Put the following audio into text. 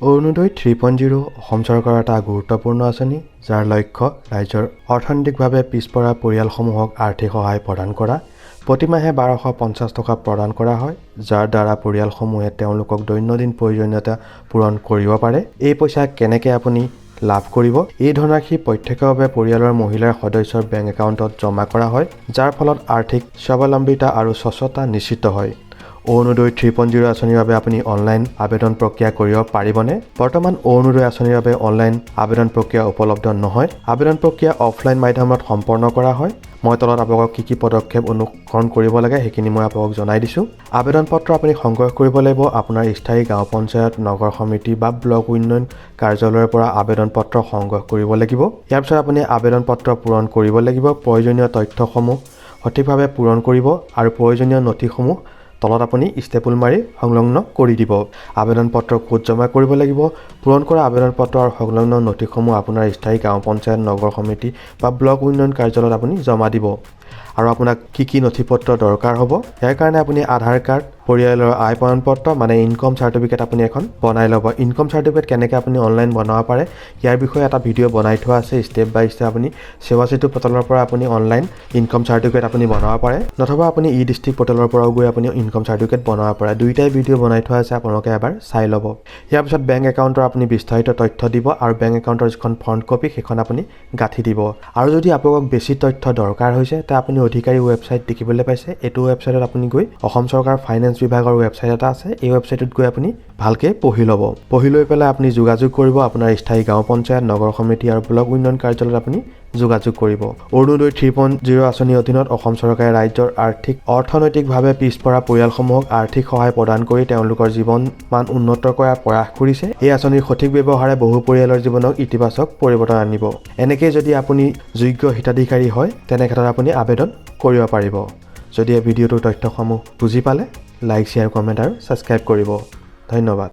অৰুণোদয় 3.0 অসম চৰকাৰৰ এটা গুৰুত্বপূৰ্ণ আঁচনি যাৰ লক্ষ্য ৰাজ্যৰ অৰ্থনৈতিকভাৱে পিছপৰা পৰিয়ালসমূহক আৰ্থিক সহায় প্ৰদান কৰা। প্ৰতিমাহে 1250 টকা প্ৰদান কৰা হয়, যাৰ দ্বাৰা পৰিয়ালসমূহে তেওঁলোকক দৈনন্দিন প্ৰয়োজনীয়তা পূৰণ কৰিব পাৰে। এই পইচা কেনেকৈ আপুনি লাভ কৰিব? এই ধনৰাশি প্ৰত্যক্ষভাৱে পৰিয়ালৰ মহিলাৰ সদস্যৰ বেংক একাউণ্টত জমা কৰা হয়, যাৰ ফলত আৰ্থিক স্বাৱলম্বিতা আৰু স্বচ্ছতা নিশ্চিত হয়। অৰুণোদয় 3.0 আঁচনিৰ বাবে আপুনি অনলাইন আবেদন প্ৰক্ৰিয়া কৰিব পাৰিবনে? বৰ্তমান অৰুণোদয় আঁচনিৰ বাবে অনলাইন আবেদন প্ৰক্ৰিয়া উপলব্ধ নহয়। আবেদন প্ৰক্ৰিয়া অফলাইন মাধ্যমত সম্পন্ন কৰা হয়। মই তলত আপোনালোকক কি পদক্ষেপ অনুসৰণ কৰিব লাগে সেইখিনি মই আপোনালোকক জনাই দিছোঁ। আবেদন পত্ৰ আপুনি সংগ্ৰহ কৰিব লাগিব আপোনাৰ স্থায়ী গাঁও পঞ্চায়ত, নগৰ সমিতি বা ব্লক উন্নয়ন কাৰ্যালয়ৰ পৰা আবেদন পত্ৰ সংগ্ৰহ কৰিব লাগিব। ইয়াৰ পিছত আপুনি আবেদন পত্ৰ পূৰণ কৰিব লাগিব। প্ৰয়োজনীয় তথ্যসমূহ সঠিকভাৱে পূৰণ কৰিব আৰু প্ৰয়োজনীয় নথিসমূহ তলত আপুনি ষ্টেপুল মাৰি সংলগ্ন কৰি দিব। আবেদন পত্ৰ ক'ত জমা কৰিব লাগিব? পূৰণ কৰা আবেদন পত্ৰ আৰু সংলগ্ন নথিসমূহ আপোনাৰ স্থায়ী গাঁও পঞ্চায়ত, নগৰ সমিতি বা ব্লক উন্নয়ন কাৰ্যালয়ত আপুনি জমা দিব। আৰু আপোনাক কি নথিপত্ৰ দৰকাৰ হ'ব? ইয়াৰ কাৰণে আপুনি আধাৰ কাৰ্ড, পৰিয়ালৰ আয় প্ৰমাণ পত্ৰ মানে ইনকম চাৰ্টিফিকেট আপুনি এখন বনাই ল'ব। ইনকম চাৰ্টিফিকেট কেনেকৈ আপুনি অনলাইন বনাব পাৰে ইয়াৰ বিষয়ে এটা ভিডিঅ' বনাই থোৱা আছে। ষ্টেপ বাই ষ্টেপ আপুনি সেৱা সেতু পৰ্টেলৰ পৰা আপুনি অনলাইন ইনকম চাৰ্টিফিকেট আপুনি বনাব পাৰে, নতুবা আপুনি ডিষ্ট্ৰিক্ট পৰ্টেলৰ পৰাও গৈ আপুনি ইনকম চাৰ্টিফিকেট বনাব পাৰে। দুইটাই ভিডিঅ' বনাই থোৱা আছে, আপোনালোকে এবাৰ চাই ল'ব। ইয়াৰ পিছত বেংক একাউণ্টৰ আপুনি বিস্তাৰিত তথ্য দিব আৰু বেংক একাউণ্টৰ যিখন ফ্ৰণ্ট কপি সেইখন আপুনি গাঁঠি দিব। আৰু যদি আপোনালোকক বেছি তথ্য দৰকাৰ হৈছে তে আপুনি অধিকাৰী ৱেবছাইট দেখিবলৈ পাইছে। এইটো ৱেবছাইটত আপুনি গৈ অসম চৰকাৰ ফাইনেন্স বিভাগৰ ৱেবছাইট এটা আছে, এই ৱেবছাইটত গৈ আপুনি ভালকৈ পঢ়ি ল'ব। পঢ়ি লৈ পেলাই আপুনি যোগাযোগ কৰিব আপোনাৰ স্থায়ী গাঁও পঞ্চায়ত, নগৰ সমিতি আৰু ব্লক উন্নয়ন কাৰ্যালয়ত আপুনি যোগাযোগ কৰিব। অৰুণোদয় 3.0 আঁচনিৰ অধীনত অসম চৰকাৰে ৰাজ্যৰ অৰ্থনৈতিকভাৱে পিছপৰা পৰিয়ালসমূহক আৰ্থিক সহায় প্ৰদান কৰি তেওঁলোকৰ জীৱন মান উন্নত কৰাৰ প্ৰয়াস কৰিছে। এই আঁচনিৰ সঠিক ব্যৱহাৰে বহু পৰিয়ালৰ জীৱনক ইতিবাচক পৰিৱৰ্তন আনিব। এনেকৈ যদি আপুনি যোগ্য হিতাধিকাৰী হয় তেনেক্ষেত্ৰত আপুনি আবেদন কৰিব পাৰিব। যদি এই ভিডিঅ'টোৰ তথ্যসমূহ বুজি পালে লাইক, শ্বেয়াৰ, কমেণ্ট আৰু ছাবস্ক্ৰাইব কৰিব। ধন্যবাদ।